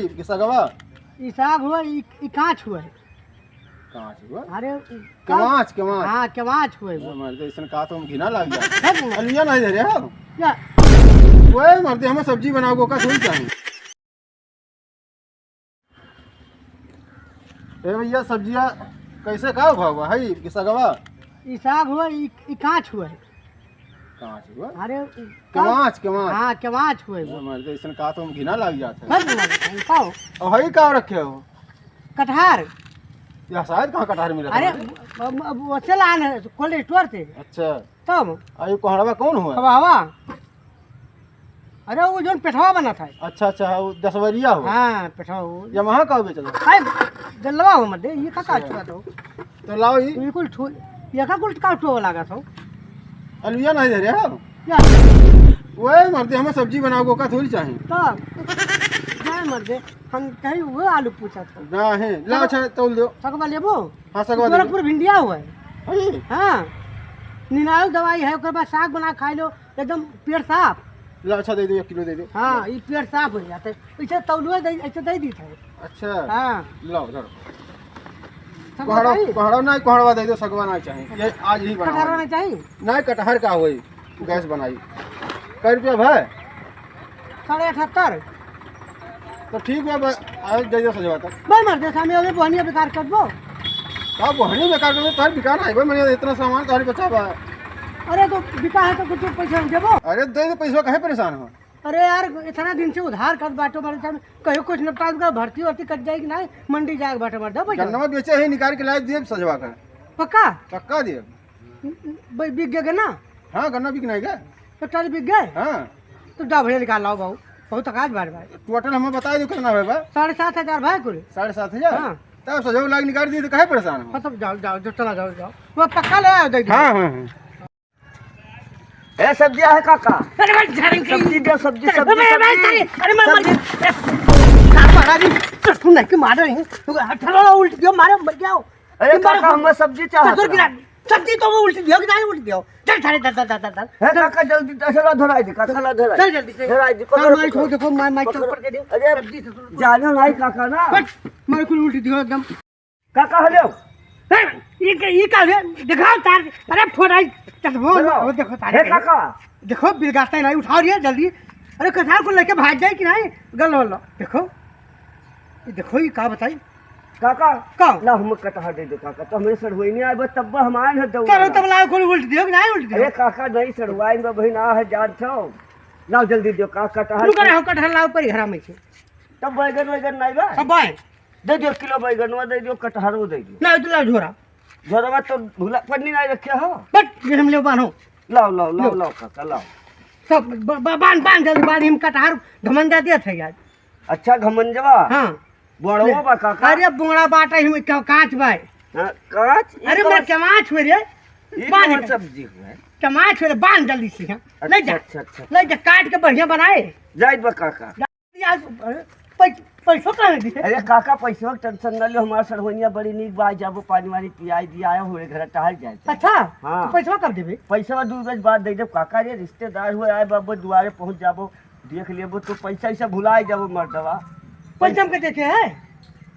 हई कि सगवा? ई साग हुआ ई कांच हुआ। कांच हुआ? अरे कमाच कमाच। हां कमाच हुआ। मर्दे ऐसन का तो हम घिना लाग जा। अलिया नहीं दे रे हम। क्या ओए मर्दे हमें सब्जी बनाओ का थोड़ी चाहिए। ए भैया सब्जियां कैसे का भाव हुआ हई कि सगवा? ई साग हुआ ई कांच हुआ। कांच हुआ? अरे कमाच कमाच। हां कमाच हुआ। मर्दे ऐसन का तो हम घिना लाग जाते का और हई का रखे हो? कटहर। या शायद कहाँ कटहर मिला? अरे वो चला है कोल्ड स्टोर से। अच्छा तब आयु कोहड़वा कौन हुआ? हवा। अरे वो जो पेठवा बना था। अच्छा अच्छा वो दसवरिया हो। हाँ पेठवा वो या वहाँ का बेच दो? जलवा हो मत ये का काट हुआ तो लाओ ये बिल्कुल ये का कुल काट हुआ लगा था। अलुया नहीं दे रहे हो? क्या ओए मर्दे हमें सब्जी बनाओ का थोड़ी चाहिए। तब क्या मर्दे हम कहीं वो आलू पूछा था ना है ला अच्छा तौल दो। सगवा लेबो? हाँ सगवा दे। गोरखपुर भिंडिया हुआ है। हई हाँ निनायक दवाई है ओकर बाद साग बना खा लो एकदम पेट साफ। ला अच्छा दे दो 1 किलो दे दो। हाँ ये पेट साफ हो जाता है ऐसे तौलुआ ऐसे दे दी था। अच्छा हाँ लाओ धरो। सगवा कोहड़ा चाहिए? कोहड़ा नहीं कोहड़वा दे दो सगवा नहीं चाहिए ये आज ही कटहर बना। होना चाहिए। नहीं कटहर का हुई गैस बनाई कै रुपया भाई? 78.5। तो ठीक है आज दे दो सजवा तक। भाई मर दे सामने वाले बहनिया बेकार कर दो। आप बहनी बेकार कर दो तार बिकाना है भाई मैंने इतना सामान तारी बचा बा। अरे तो बिका है तो कुछ पैसा देबो। अरे दे दो पैसा काहे परेशान हो? अरे यार इतना दिन से उधार कर बाटो मारे सामने कहीं कुछ निपटा दूंगा भर्ती वर्ती कट जाएगी ना मंडी जाके बाटो मार दो पैसा। गन्ना बेचे ही निकाल के लाए दिए सजवा कर। पक्का पक्का दिए। बिक गए ना? हाँ गन्ना बिक नहीं गया। तो टल बिक गए हाँ तो डबड़े निकाल लाओ बहु बहुत तकाज बार बार। टोटल हमें बता दो कितना है भाई? 7,500 भाई कुल। 7,500। हाँ तब सजवा लाग निकाल दिए तो काहे परेशान हो? मतलब जाओ जाओ जो चला जाओ जाओ वो पक्का ले आओ दे। हाँ हाँ ए सब्जियां है काका? अरे भाई झारंग सब्जी दे सब्जी अरे सब्जी तो सुन नहीं कि मार रही तू हटलो उल्ट दियो मारे मर गया। अरे काका हमें सब्जी चाहिए। सब्जी तो वो उल्ट दियो कि नहीं उल्ट दियो? चल सारे दर है काका जल्दी चला धराई दे काका ला धराई। चल जल्दी से धराई दे मार को देखो मार के ऊपर दे दो। अरे सब्जी से जानो नहीं काका ना मार को उल्ट दियो एकदम। काका हेलो ये का दिखाओ तार। अरे फोड़ाई वो देखो तार हे काका देखो बिलगाता नहीं उठाओ रे जल्दी। अरे कसार को लेके भाग जाए कि नहीं गल हो लो देखो ये देखो ये का बताई काका का ला हम कटहर दे दे काका तो हमें सड़वाई नहीं आए तब हम आए हैं दौड़। चलो तब लाओ को उल्ट दियो कि नहीं उल्ट दियो? अरे काका नहीं सड़वाएंगे भाई ना है जान छो लाओ जल्दी दियो काका तू करे कटहर। हो कटहर लाओ पर घर में से तब बैगन वैगन नहीं बा अब बाय दे दियो किलो बैगन दे दियो कटहर दे दियो। ना तो लाओ झोरा झोरवा तो भूला पन्नी नहीं रखे हो। बट ये हम ले बांधो लाओ लाओ लाओ लाओ काका लाओ। सब बांध जल्दी बांध हम कटहर घमंडा दिया था यार। अच्छा घमंजवा हाँ बड़ो बा काका। अरे बोंगड़ा बाटा हम कांच भाई। हाँ, कांच अरे मैं कमाच हुए रे कौन सब्जी है? कमाच हुए बांध जल्दी से ले जा अच्छा अच्छा ले जा काट के बढ़िया बनाए। जाइत बा काका। पैसों कहाँ दी है? अरे काका पैसा टेंशन न लो हमारा सड़वनिया बड़ी नीक बा जाबो पानी वानी पियाई दिया आया हुए घर टहल जाए। अच्छा हाँ। तो पैसों कब देबे? पैसा 2 गज बाद दे दे काका रे रिश्तेदार हुए आए बाबू दुआरे पहुंच जाबो देख लेबो तो पैसा ऐसा भुलाए जाबो मर्दवा। पंचम के देखे है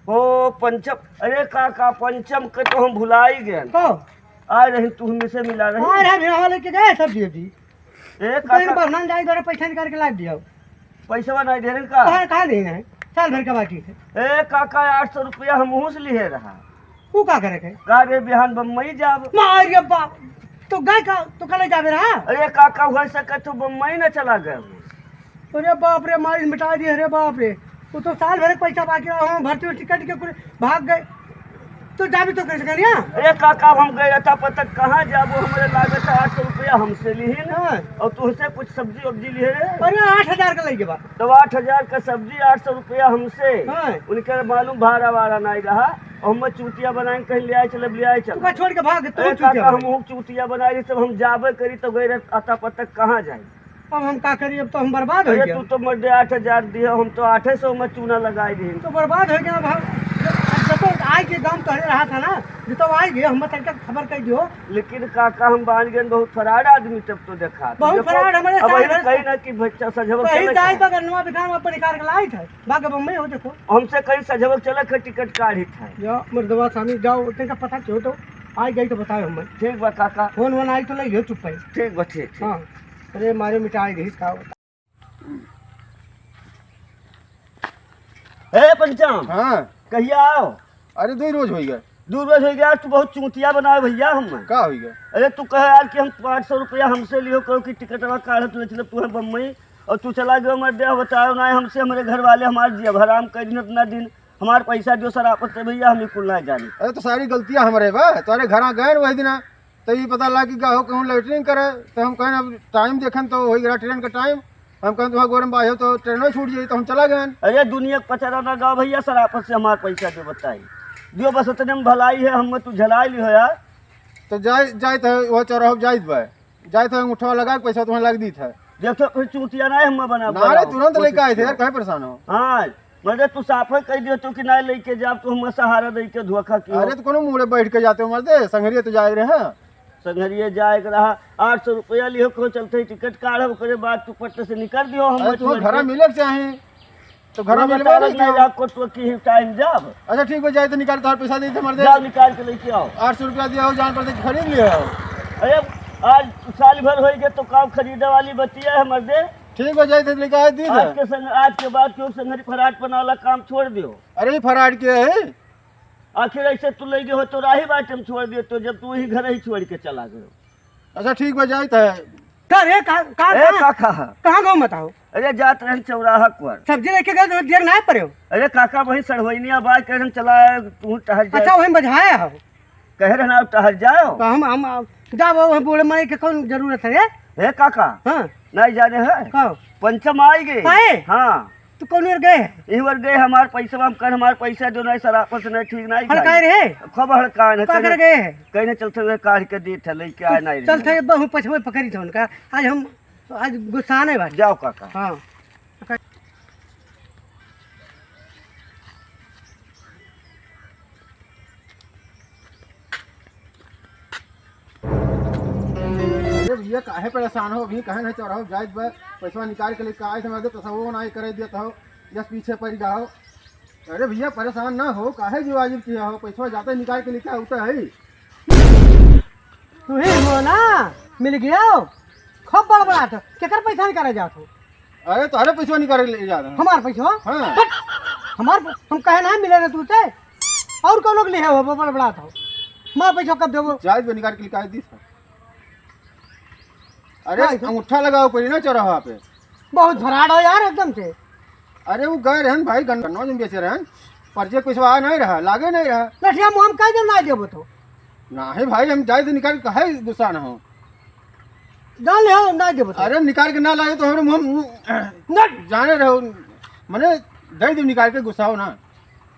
ओ पंचम अरे काका पंचम के तो हम भुला ही गए। तो आ रहे तू हमें से मिला रहे। अरे हम यहाँ लेके गए सब दिए दी ए कहीं काका बहना जाए जरा पैसा निकाल के ला दिया। पैसा नहीं दे रहे का? कहाँ देना है साल भर का बाकी है। ए काका 800 रुपया हम से लिए रहा वो का करे के गाड़े बिहान बम्बई जाब। मारिया बाप तो गए का तो कल जावे रहा। अरे काका हो सके तो बम्बई न चला गए। अरे बाप रे मारी मिटा दिए अरे बाप रे वो तो साल भर पैसा बाकी रहा हम भर्ती टिकट के भाग गए तो जाबी तो कैसे करिया? अरे काका हम गए रहता पता कहाँ जाबो हमारे लागत 800 रुपया हमसे लिए ना और तुझसे कुछ सब्जी वब्जी लिए रे। अरे 8,000 का लगे बा तो 8,000 का सब्जी 800 रुपया हमसे उनके मालूम भाड़ा वाड़ा नहीं रहा और हम चूतिया बनाए कहीं ले आए चल ले आए चल छोड़ के भाग अरे काका हम चूतिया बनाए सब हम जाबे करी तो गए आता पता कहाँ जाए। अब हम का करिए अब तो हम बर्बाद हो अरे गए। तू तो मर्दे 8,000 दिए हम तो 800 में चूना लगाई दी। तो बर्बाद हो गया अब हम तो आज के गाँव कह रहा था ना जो तो आएंगे हम तक खबर कर दियो। लेकिन काका हम बांध गए बहुत फराड आदमी तब तो देखा बहुत फराड हमारे कहीं ना कि बच्चा सजवक कहीं जाए बगल नवा बिठान में निकाल के लाई था बाग बम्बई हो देखो हमसे कहीं सजवक चला के टिकट काढ़ी था। जाओ मुर्दवा स्वामी जाओ उतने का पता क्यों तो आज गई तो बताओ हमें। ठीक बा काका फोन वन आई तो ले चुप है। ठीक बा ठीक। हाँ अरे मारे मिटाई गई का हे पंचाम हाँ कहिया आओ। अरे 2 रोज हो गए। 2 रोज हो गया तू बहुत चूतिया बनाए भैया हम का हो गया? अरे तू कहे यार कि हम 500 रुपया हमसे लियो कहो कि टिकटवा काढ़त ले चले तू है बम्बई और तू चला गयो मर दे बताओ ना हमसे हमारे घर वाले हमारे जिया हराम कर दिन इतना दिन हमारे पैसा दियो सर आपत्ति भैया हमें कुल ना जाने। अरे तो सारी गलतियाँ हमारे बा तुम्हारे घर गए वही दिन तो ये पता लगा कि हो कहूँ लेटरिंग करे तो हम कहें अब टाइम देखें तो वही गया ट्रेन का टाइम हम कहें तुम्हारा गोरम बाई हो तो ट्रेनों छूट जाए तो हम चला गए। अरे दुनिया पचरा ना गाँव भैया सर आपस से हमारे पैसा दो बताई दियो बस उतने में भलाई है हम तू झलाई ली हो यार। तो जाए थे वो चौराह जाइत बा जाए थे उठवा लगा पैसा तुम्हें लग दी था देखो फिर चूतिया ना हम बना नारे तुरंत लेके आए थे यार कहे परेशान हो। हाँ मतलब तू साफे कह दियो तू कि ना लेके जा तू हम सहारा दे के धोखा की। अरे तो कोनो मुड़े बैठ के जाते हो मर्दे संगरिया तो जाए रहे हैं संघरिया जाए रहा 800 रुपया लियो को चलते टिकट काढ़ो करे बाद तू पट्टे से निकल दियो हम तो घर मिले चाहे तो घर मिलवा नहीं आपको तो की टाइम जब। अच्छा ठीक हो जाए तो निकाल तो पैसा दे मर्दे जाओ निकाल के लेके आओ 800 रुपया दिया हो जान पर खरीद लिया हो। अरे आज साल भर हो गए तो काम खरीदे वाली बतिया है मर्दे। ठीक हो जाए तो लेके आए दी आज के बाद क्यों संघरी फराट पना वाला काम छोड़ दियो। अरे फराड के है आखिर ऐसे तू ले गए हो तो राही बात हम छोड़ दियो तो जब तू ही घर ही छोड़ के चला गयो। अच्छा ठीक हो जाए तो कहाँ गाँव बताओ। अरे जात रहे चौराहा पर सब्जी लेके गए तो देर ना पड़े। अरे काका वही सड़वैनिया बाज कह चला तू टहल जा। अच्छा वही बजाया हो कह रहे ना टहल जाओ तो हम जाओ बूढ़े माई के कौन जरूरत है। हे काका हाँ नहीं जाने है पंचम आई गए। हाँ तो कौन बार गए यही बार गए हमारे पैसा हम कर हमारे पैसा जो नहीं सर आपस नहीं ठीक नहीं हड़काए रहे खब हड़काए है कर गए कहने चलते हुए काढ़ के दी थे लेके आए नहीं चलते बहु पछवे पकड़ी थे उनका आज हम आज गुस्सा नहीं बात जाओ काका। हाँ भैया काहे परेशान हो अभी कहे नहीं चौराहो जाए पैसा निकाल के लेके आए थे मैं तो वो ना करे दिया हो जस पीछे पड़ जाओ। अरे भैया परेशान ना हो काहे जो वाजिब किया हो पैसा जाते निकाल के लेके होता है तुम्हें हो ना मिल गया खूब बड़ बड़ा था केकर पैसा निकाले जात हो। अरे तो अरे पैसा निकाल ले जा रहा हमार पैसा हाँ हमार हम कहे ना मिले ना तुझसे और कौन लोग लिए हो बड़ बड़ा था मैं पैसा कब देवो जाए निकाल के लेके आए दी था। अरे अंगूठा लगाओ पड़ी ना चौराहा पे बहुत फराड हो यार एकदम से। अरे वो गए रहन भाई गन्नौज में बेचे रहन पर्चे पैसा आ नहीं रहा लागे नहीं रहा लठिया मुँह हम कह दे ना देबो तो ना है भाई हम जाए तो निकाल के है गुस्सा ना हो डाल हो ना देबो। अरे निकाल के ना लाए तो हमारे मुँह जाने रहो मैंने दे दो निकाल के गुस्सा हो ना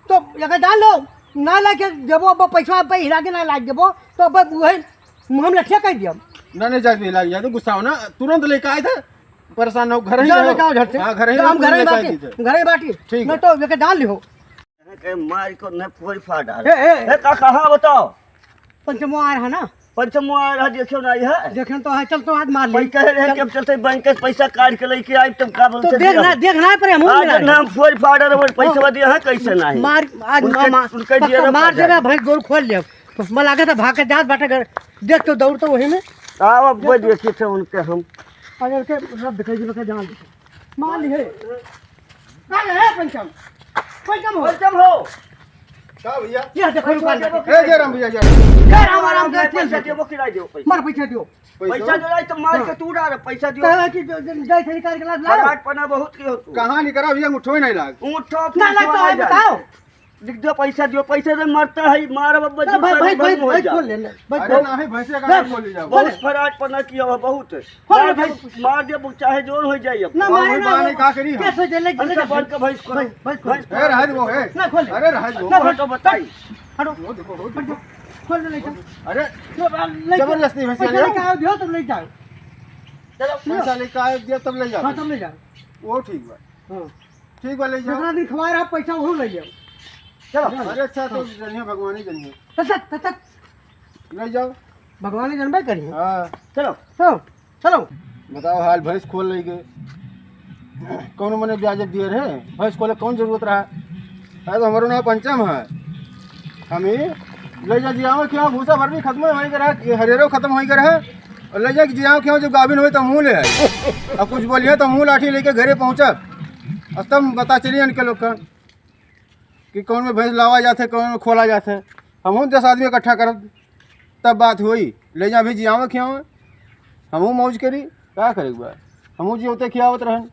तो अगर डाल लो ना ला के देबो अब पैसा पे हिला के ना ला देबो तो अब वही हम लठिया कह दिया ना नहीं जाए लाग जाए तो गुस्सा हो ना तुरंत लेके आए थे परेशान हो घर ही बाटी ठीक है तो लेके डाल लियो मार को न फोड़ फाड़ डाल। ए काका हाँ बताओ पंचमो आ रहा ना पंचमो आ रहा देखियो ना है देखें तो है चल तो आज मार ले कह रहे कि अब चलते बैंक से पैसा काट के लेके आए तुम का बोलते तो देखना है पर हम हम फोड़ फाड़ और पैसा दिया है कैसे नहीं मार आज मार देना भाई गोल खोल ले मैं लगा था भाग के जात बाटे देख तो दौड़ तो वही में आओ अब वो देखिए थे उनके हम अरे के सब दिखाई दिखा जान मार लिए है पंचम पंचम हो का भैया ये देखो रुपया ए जय राम भैया खैर आराम कर पैसा दियो किराए दियो मार पैसा दियो पैसा जो तो मार के तू डाल पैसा दियो कहा कि जाय थे निकाल के ला फराट पना बहुत की हो तू कहां निकरा भैया मुठो नहीं लाग उठो ना लग तो बताओ दिख दो पैसा दियो पैसे से मरता है मार बब्बा भाई खोल ले अरे ना है भैंसे का खोल ले जाओ बहुत फराट पना किया है बहुत मार दे चाहे जोर हो जाए अब ना मारे ना नहीं का करी कैसे जले अंदर बन के भैंस को ए रह वो है ना खोल अरे रह वो ना तो बताई हटो वो देखो खोल ले अरे जबरदस्ती भैंसे ले आओ दियो तुम ले जाओ चलो पैसा लेके आए दिया तब ले जाओ हां तुम ले जाओ वो ठीक बा हां ठीक बा ले जाओ जितना दिन खवाए रहा पैसा वो ले जाओ चलो अरे अच्छा तो जनिए भगवान ही जनिए तक ले जाओ। भगवान ने जन्म करी हाँ चलो चलो चलो बताओ हाल भैंस खोल ले गए कौन मैंने ब्याज दिए रहे भैंस खोले कौन जरूरत रहा है तो हमारा नाम पंचम है हम ही ले जा जियाओ क्यों भूसा भर भी खत्म हो गया हरेरो खत्म हो गया है और ले जा जियाओ क्यों जब गाभिन हुए तो मुँह ले आए अब कुछ बोलिए तो मुँह लाठी लेके घरे पहुँचा और तब बता चलिए इनके लोग का कि कौन में भैंस लावा जाते कौन में खोला जाते हम 10 आदमी इकट्ठा कर तब बात हुई ले जा भी जियाओ क्यों हमहू मौज करी क्या करेगा हमहू जी होते खियावत रहन